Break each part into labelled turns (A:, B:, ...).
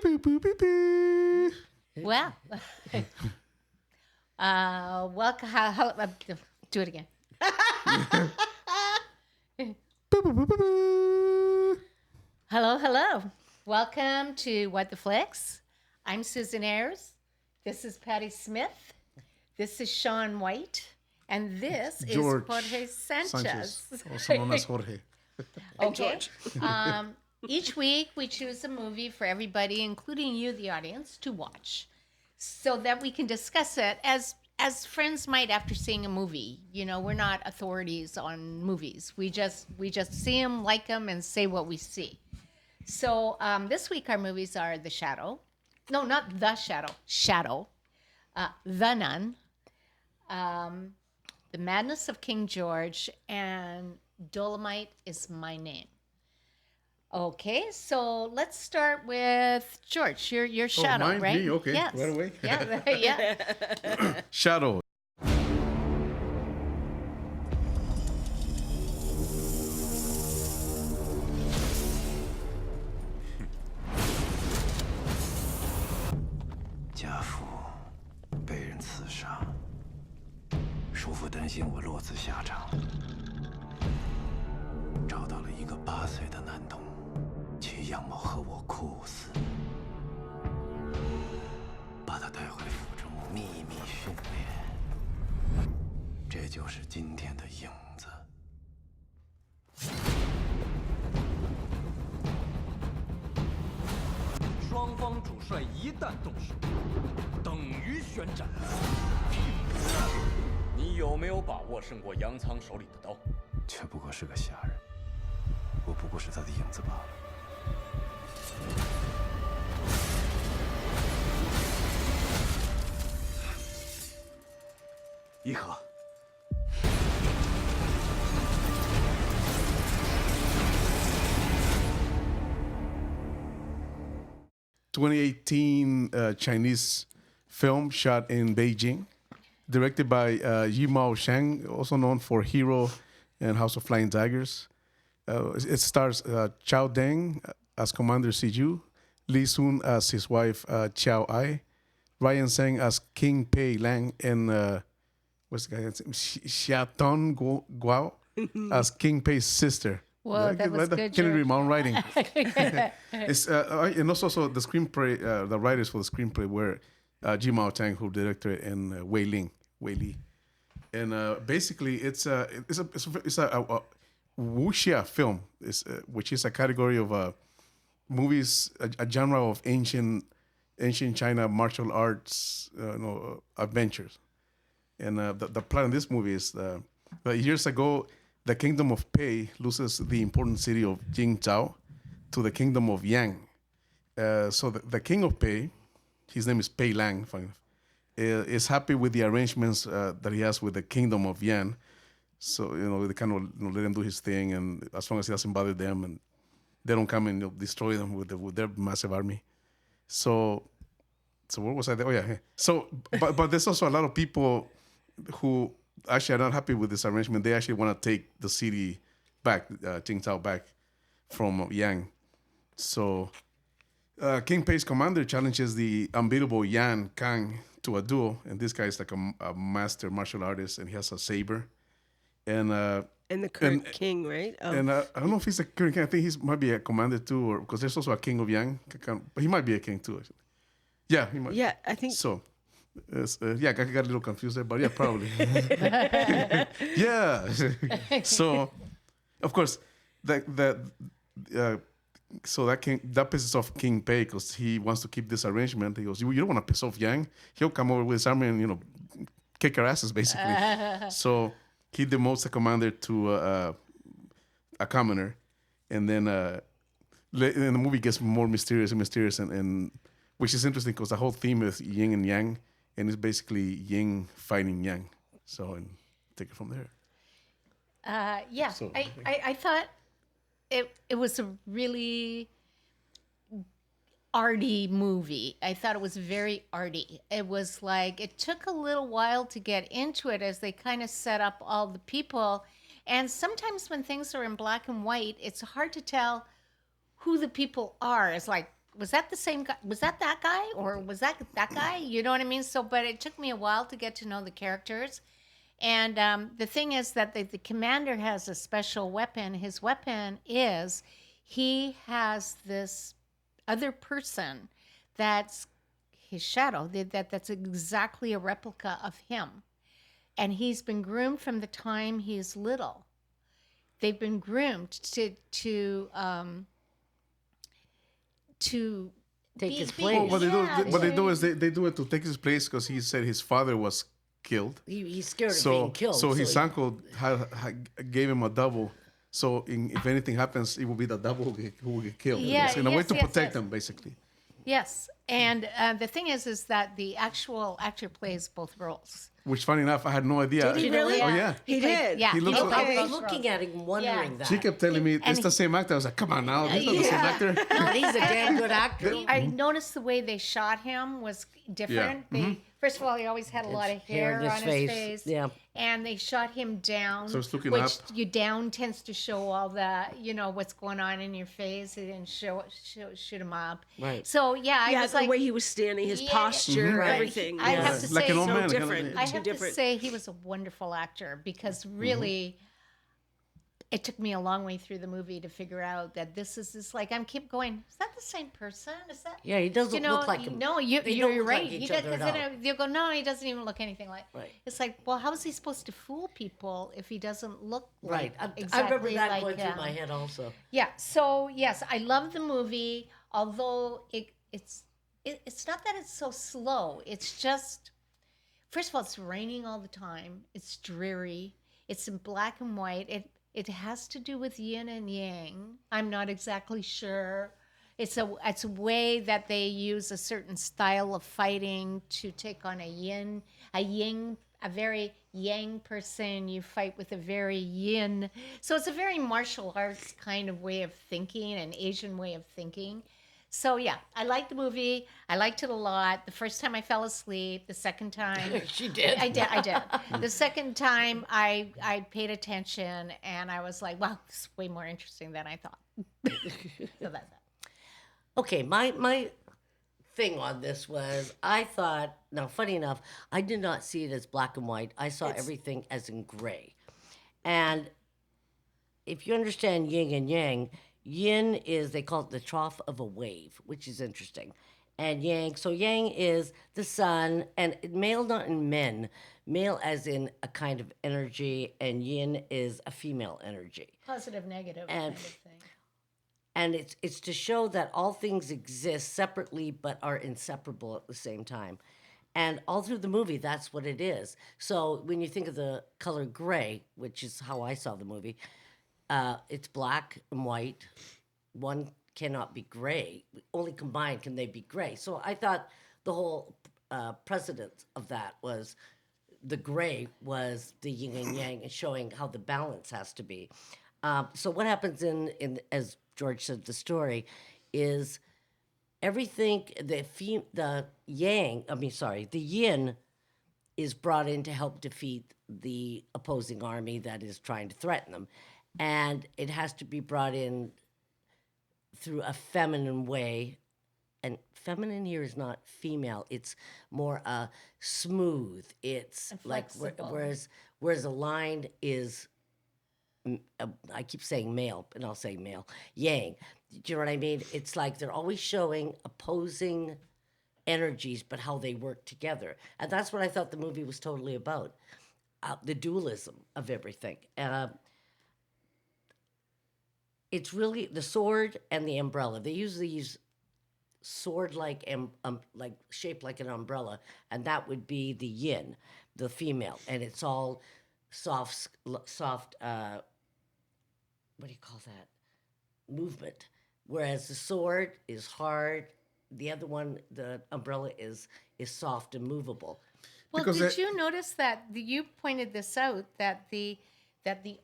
A: Well, welcome. Do it again. Hello, hello. Welcome to What the Flicks. I'm Susan Ayers. This is Patty Smith. This is Sean White. And this
B: George
A: is Jorge Sanchez.
B: also known as Jorge.
A: Okay. Each week we choose a movie for everybody, including you, the audience, to watch, so that we can discuss it as friends might after seeing a movie. You know, we're not authorities on movies. We just see them, like them, and say what we see. So this week our movies are The Shadow. No, not The Shadow. Shadow. The Nun. The Madness of King George, and Dolomite Is My Name. Okay, so let's start with George. Your Shadow,
B: mine?
A: right?
B: Me? Okay,
A: Yes.
B: right away.
A: Yeah, yeah.
B: Shadow.
C: 家父被人刺杀，叔父担心我落此下场，找到了一个8岁的男童，其样貌和我酷似，把他带回府中秘密训练，这就是今天的影子。
D: 双方主帅一旦动手，等于宣战。你有没有把握胜过杨仓手里的刀？
C: 却不过是个下人，我不过是他的影子罢了。
D: 伊和，
B: 2018 Chinese film shot in Beijing, directed by Yimao Shang, also known for Hero and House of Flying Daggers. It stars Chao Deng as Commander Siju, Li Sun as his wife Chiao Ai, Ryan Zhang as King Pei Lang, and what's the guy's name? Xiaton Guao as King Pei's sister.
A: Whoa, that was good,
B: Can't read
A: George.
B: my own writing. It's, and also the screenplay, the writers for the screenplay were Ji Mao Tang, who directed it, and Wei Li. And basically, it's a wuxia film, which is a category of movies, a genre of ancient China martial arts, adventures. And the plot of this movie is years ago, the kingdom of Pei loses the important city of Jingzhou to the kingdom of Yang. So the king of Pei, his name is Pei Lang, funny enough, is happy with the arrangements that he has with the kingdom of Yan. So, they kind of let him do his thing, and as long as he doesn't bother them, and they don't come and destroy them with their massive army. So what was I there? Oh, yeah. So, but there's also a lot of people who actually are not happy with this arrangement. They actually want to take the city back, Jingzhou back from Yang. So King Pei's commander challenges the unbeatable Yan Kang to a duel, and this guy is like a master martial artist, and he has a saber. And
E: the current king, right?
B: And I don't know if he's a current king. I think he might be a commander too, or because there's also a king of Yang. But he might be a king too, actually. Yeah, he might.
E: Yeah, I think
B: so. I got a little confused there, but yeah, probably. Yeah. So, of course, so that pisses off King Pei because he wants to keep this arrangement. He goes, "You don't want to piss off Yang. He'll come over with his army and kick our asses, basically." So he demotes the commander to a commoner, and then the movie gets more mysterious and mysterious, and which is interesting because the whole theme is yin and yang. And it's basically yin fighting yang. So, and take it from there.
A: Yeah, so, I thought it was a really arty movie. I thought it was very arty. It was like, it took a little while to get into it as they kind of set up all the people. And sometimes when things are in black and white, it's hard to tell who the people are. It's like, was that the same guy? Was that guy, or was that guy? You know what I mean? So, but it took me a while to get to know the characters. And the thing is that the commander has a special weapon. His weapon is he has this other person that's his shadow. That's exactly a replica of him, and he's been groomed from the time he's little. They've been groomed to
F: Take his
A: be-
F: place.
B: Well, what they do,
A: Yeah,
B: what they do
A: to-
B: is they do it to take his place because he said his father was killed.
F: He's scared of
B: So,
F: being killed.
B: so his
F: he-
B: uncle gave him a double. So if anything happens, it will be the double who will get killed.
A: Yeah,
B: It's in a way
A: yes,
B: to
A: yes,
B: protect
A: yes.
B: them, basically.
A: Yes, and the thing is that the actual actor plays both roles.
B: Which, funny enough, I had no idea.
E: Did he really?
B: Oh, yeah.
E: He did?
A: Yeah,
B: He looks
A: played
B: like-
F: I was
A: both
F: looking
A: roles.
F: at him, wondering
A: Yeah.
F: that.
B: She kept telling me,
A: And
B: it's the same actor. I was like, come on now. This is not the same
E: Yeah.
B: actor.
F: No, he's a damn good actor.
A: I noticed the way they shot him was different. They first of all, he always had a lot of hair
F: in his
A: on
F: face.
A: his face.
F: Yeah.
A: And they shot him down.
B: So it's looking
A: which
B: up.
A: you down tends to show all the, what's going on in your face. It didn't shoot him up.
F: Right.
A: So yeah, I
E: Yeah,
A: was
E: the
A: like,
E: way he was standing, his
A: Yeah,
E: posture,
F: Right.
E: everything.
A: I
E: yeah.
A: have to
B: Like
A: say,
B: an old
E: so
B: man.
E: different.
A: I
E: Too
A: have
E: different.
A: to say he was a wonderful actor because really, it took me a long way through the movie to figure out that this is this like I'm keep going. Is that the same person? Is that?
F: Yeah, he doesn't look like him.
A: No,
F: They
A: you're
F: don't look
A: right.
F: like each
A: He does,
F: other at
A: 'cause
F: all.
A: then you go, no, he doesn't even look anything like.
F: Right.
A: It's like, well, how is he supposed to fool people if he doesn't look
F: Right.
A: like
F: I
A: exactly
F: remember that
A: like
F: going
A: him?
F: through my head also.
A: Yeah. So yes, I love the movie. Although it's not that it's so slow. It's just, first of all, it's raining all the time. It's dreary. It's in black and white. It has to do with yin and yang. I'm not exactly sure. It's a way that they use a certain style of fighting to take on a yin, a very yang person. You fight with a very yin. So it's a very martial arts kind of way of thinking, an Asian way of thinking. So yeah, I liked the movie. I liked it a lot. The first time I fell asleep. The second time
F: She did.
A: I did. The second time I paid attention and I was like, wow, this is way more interesting than I thought. So that's that.
F: Okay, my thing on this was I thought, now funny enough, I did not see it as black and white. I saw everything as in gray. And if you understand yin and yang, yin is, they call it the trough of a wave, which is interesting. And yang, so yang is the sun, and male not in men, male as in a kind of energy, and yin is a female energy.
A: Positive, negative
F: And-
A: kind of thing.
F: And it's to show that all things exist separately but are inseparable at the same time. And all through the movie, that's what it is. So when you think of the color gray, which is how I saw the movie, it's black and white. One cannot be gray. Only combined can they be gray. So I thought the whole precedent of that was the gray was the yin and yang and showing how the balance has to be. So what happens in as George said, the story is everything the yin is brought in to help defeat the opposing army that is trying to threaten them, and it has to be brought in through a feminine way. And feminine here is not female; it's more smooth. It's
A: And
F: like
A: flexible.
F: whereas a line is. I keep saying male, and I'll say male. Yang. Do you know what I mean? It's like they're always showing opposing energies, but how they work together. And that's what I thought the movie was totally about. The dualism of everything. It's really the sword and the umbrella. They usually use sword-like, like shaped like an umbrella, and that would be the yin, the female. And it's all soft, what do you call that? Movement. Whereas the sword is hard. The other one, the umbrella is soft and movable.
A: Well,
B: Because
A: did you notice that you pointed this out that the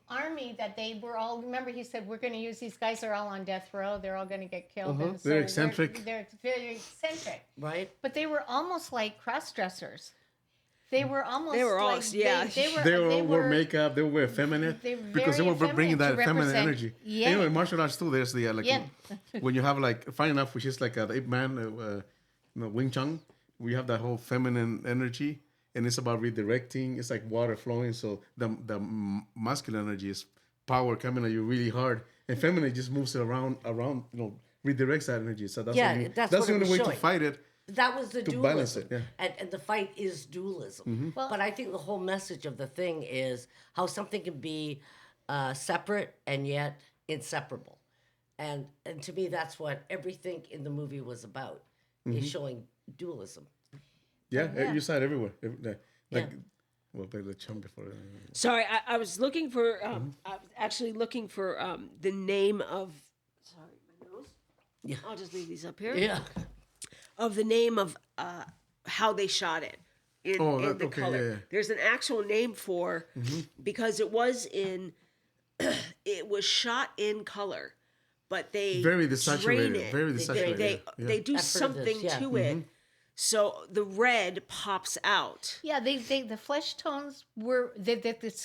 A: army that they were all, remember he said we're going to use, these guys are all on death row, they're all going to get killed. And so
B: They're eccentric.
A: They're very eccentric.
F: Right?
A: But they were almost like cross dressers. They were almost
E: They were all-
A: like,
E: yeah.
B: They all wear makeup. They wear feminine
A: They're
B: because they
A: very
B: were bringing
A: effeminate
B: that
A: to
B: feminine
A: represent
B: energy.
A: yin.
B: And, in martial arts too, there's the like
A: Yin.
B: when you have like Fine Enough, which is like the Ip Man, Wing Chun. We have that whole feminine energy, and it's about redirecting. It's like water flowing, so the masculine energy is power coming at you really hard, and feminine just moves it around, redirects that energy. So that's
F: that's
B: the
F: what it
B: only
F: was
B: way to
F: showing.
B: fight it.
F: That was the
B: To
F: dualism.
B: balance it, yeah.
F: And the fight is dualism.
A: Well-
F: but I think the whole message of the thing is how something can be separate and yet inseparable. And to me, that's what everything in the movie was about, is showing dualism.
B: Yeah, you saw it everywhere.
F: Yeah.
B: Well, play the chum before.
E: Sorry, I was looking for. I was actually looking for the name of. Sorry, my nose.
F: Yeah.
E: I'll just leave these up here.
F: Yeah.
E: Of the name of how they shot it in the color.
B: yeah.
E: There's an actual name for because it was shot in color, but they
B: Very
E: drain
B: desaturated.
E: it.
B: Very
E: They
B: desaturated.
E: they do
F: I've heard of this,
E: something
F: yeah.
E: to it, so the red pops out.
A: Yeah, the flesh tones were the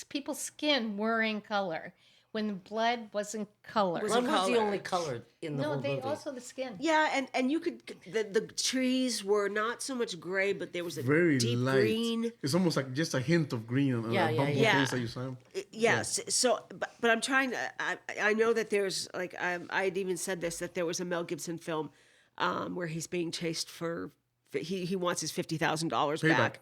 A: people's skin were in color when the blood wasn't color.
E: Was
F: Blood was the
E: color.
F: only color in the
A: No,
F: whole
A: they
F: movie.
A: also the skin.
E: Yeah, and you could the trees were not so much gray, but there was a
B: Very
E: deep
B: light.
E: green.
B: It's almost like just a hint of green on
F: Yeah,
B: the
F: yeah,
B: bumble
E: yeah.
B: face that you saw him.
E: Yes. So, but I'm trying to. I know that there's like I had even said this, that there was a Mel Gibson film where he's being chased for he wants his $50,000 back.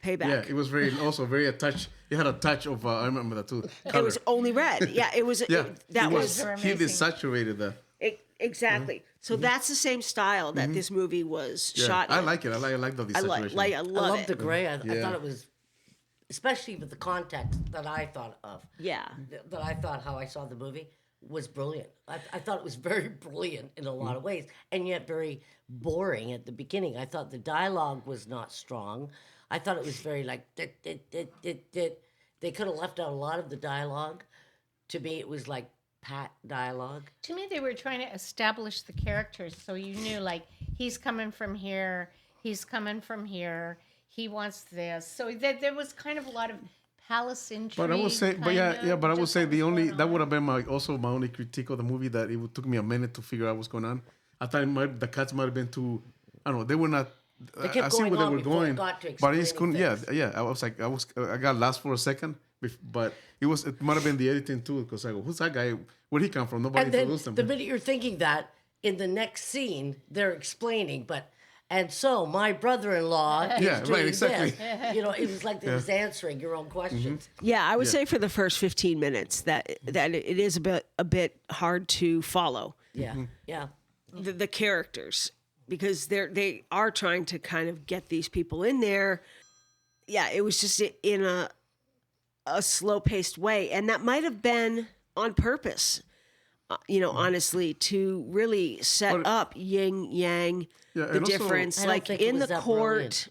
E: Payback.
B: Yeah, it was very a touch. It had a touch of I remember that too.
E: It
B: Color.
E: was only red. Yeah, it was.
B: Yeah,
E: that
B: it
E: was
A: Those are
B: he
A: amazing.
B: desaturated that.
E: exactly. So that's the same style that this movie was
B: Yeah,
E: shot.
B: I
E: in.
B: like it. I like the
E: I
B: desaturation.
E: like. I
F: I
E: love
F: love
E: it.
F: the gray. I
B: Yeah.
F: thought it was, especially with the context that I thought of.
E: Yeah.
F: That I thought how I saw the movie was brilliant. I thought it was very brilliant in a lot of ways, and yet very boring at the beginning. I thought the dialogue was not strong. I thought it was very like dit. They could have left out a lot of the dialogue. To me, it was like pat dialogue.
A: To me, they were trying to establish the characters, so you knew like he's coming from here, he's coming from here, he wants this. So there was kind of a lot of palace intrigue.
B: But I would say, but I would say
A: the
B: that would have been my only critique of the movie, that it took me a minute to figure out what's going on. I thought the cuts might have been too. I don't know. They were not.
F: They kept
B: I see
F: going
B: where they
F: on
B: were
F: before it
B: going,
F: got to
B: but I just couldn't.
F: explaining
B: Yeah. I got lost for a second, but it might have been the editing too, because I go, who's that guy? Where'd he come from? Nobody
F: And then
B: introduced him.
F: the minute you're thinking that, in the next scene, they're explaining, and so my brother-in-law is
B: Yeah, right,
F: doing
B: exactly.
F: this. It was like they was answering your own questions.
E: Yeah, I would say for the first 15 minutes that it is a bit hard to follow
F: Yeah, yeah.
E: the characters, because they are trying to kind of get these people in there. Yeah, it was just in a slow-paced way, and that might have been on purpose. Honestly, to really set
B: But-
E: up yin yang,
B: Yeah,
E: the
B: and also-
E: difference,
F: I don't
E: like
F: think it
E: in
F: was
E: the
F: that
E: court.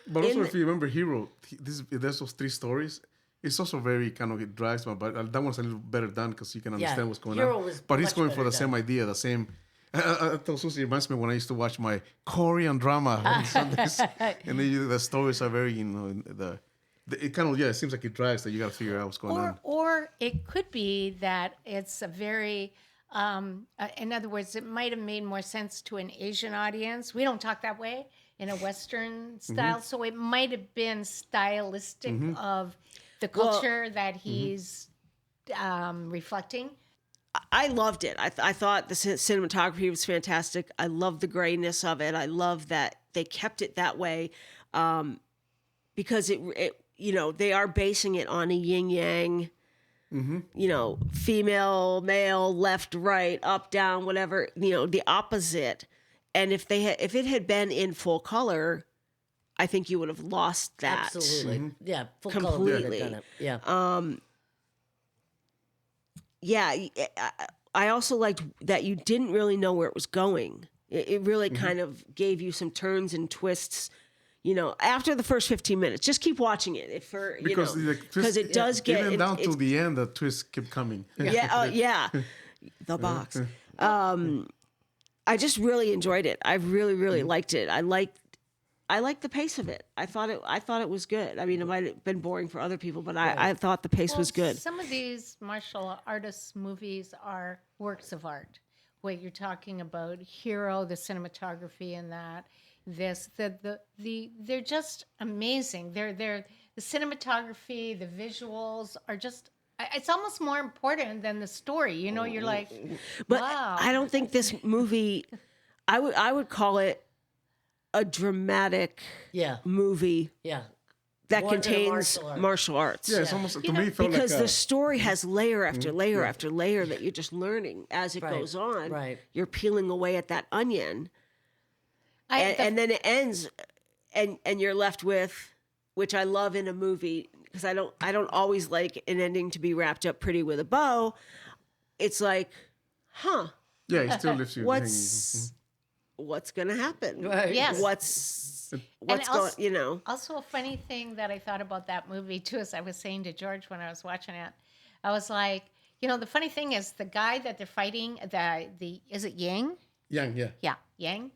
B: But also,
E: in
B: if you remember Hero, there's those 3 stories. It's also very kind of, it drags, but that one's a little better done because you can understand what's going
F: Hero
B: on.
F: was
B: But he's
F: much
B: going for
F: better
B: the same
F: done.
B: idea, the same. I thought Susie reminds me when I used to watch my Korean drama on Sundays, and the stories are very, it kind of, it seems like it drags, that you got to figure out what's going on.
A: Or it could be that it's a very, in other words, it might have made more sense to an Asian audience. We don't talk that way in a Western style, so it might have been stylistic of the culture that he's reflecting.
E: I loved it. I thought the cinematography was fantastic. I love the grayness of it. I love that they kept it that way, because it they are basing it on a yin yang, female, male, left, right, up, down, whatever, the opposite. And if it had been in full color, I think you would have lost that.
F: Absolutely. Yeah, full color
E: Completely.
F: would have done it. Yeah.
E: Yeah, I also liked that you didn't really know where it was going. It really kind of gave you some turns and twists. After the first 15 minutes, just keep watching it. Because it does get
B: even down to
E: it's-
B: the end, the twists keep coming.
E: yeah, the box. I just really enjoyed it. I really, really liked it. I liked liked the pace of it. I thought it was good. I mean, it might have been boring for other people, but I thought the pace was good.
A: Some of these martial artists movies are works of art. What you're talking about, Hero, the cinematography in that, they're just amazing. They're the cinematography, the visuals are just. It's almost more important than the story. You know, you're like,
E: But
A: wow.
E: I don't think this movie. I would call it a dramatic
F: Yeah.
E: movie
F: Yeah.
E: that
F: More than a
E: contains martial arts.
B: Yeah, it's almost to me it felt
E: Because
B: like
E: the story has layer after layer after layer that you're just learning as it
F: Right,
E: goes on.
F: right.
E: You're peeling away at that onion, and then it ends, and you're left with, which I love in a movie because I don't always like an ending to be wrapped up pretty with a bow. It's like, huh,
B: yeah, it still lifts you.
E: what's gonna happen?
F: Right.
A: Yes.
E: What's
A: And
E: going?
A: also-
E: You know.
A: Also, a funny thing that I thought about that movie too, as I was saying to George when I was watching it, I was like, the funny thing is the guy that they're fighting, the is it Yang?
B: Yang, yeah.
A: Yeah, Yang.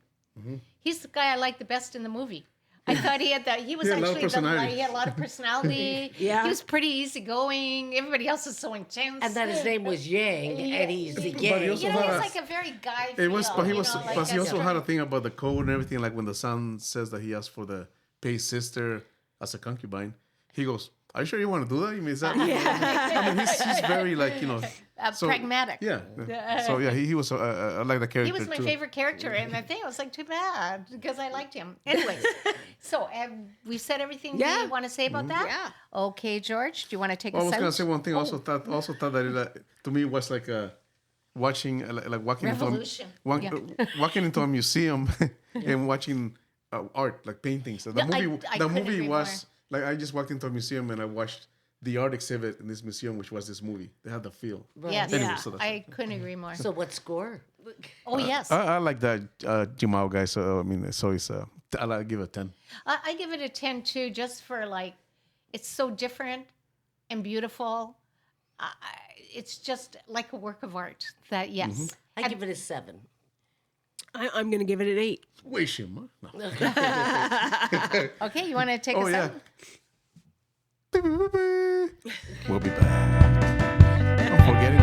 A: He's the guy I like the best in the movie. I thought he had that. He was
B: He had a lot of
A: actually
B: personality.
A: he had a lot of personality.
E: Yeah.
A: He was pretty easygoing. Everybody else is so intense.
F: And that his name was Yang, and he's the
B: But he
F: Yang.
B: also
A: He was
B: had
A: like a very guy.
B: It was,
A: feel,
B: but he
A: you
B: was,
A: know, like
B: but he
A: a
B: also
A: strong-
B: had a thing about the code and everything. Like when the son says that he asked for the Pei's sister as a concubine, he goes, "Are you sure you want to do that? I mean, is that?" I mean, he's very like
A: pragmatic.
B: Yeah. So yeah, he was. I like the character
A: He was my
B: too.
A: favorite character, and I think I was like, too bad because I liked him. Anyways, so we said everything
E: Yeah.
A: we want to say about that.
E: Yeah.
A: Okay, George, do you want to take
B: Well, I
A: us
B: was
A: out?
B: gonna say one thing. Also thought that to me was like watching like walking
A: Revolution.
B: walking into a museum and watching art like paintings. The
A: No, I
B: movie
A: couldn't agree
B: was like I just walked into a museum and I watched the art exhibit in this museum, which was this movie. They had the feel.
A: Yes,
B: Anyway, so that's
A: I couldn't agree more.
F: So what score?
A: Oh yes,
B: I like that Jimao guy. So I mean, so it's I'll give it a 10.
A: I give it a 10 too, just for like, it's so different and beautiful. It's just like a work of art. That yes,
F: I give it a 7.
E: I'm going to give it an 8.
B: Wait, Shima. No.
A: Okay, you want to take
B: Oh
A: us
B: yeah.
A: out?
B: We'll be back. Don't forget it.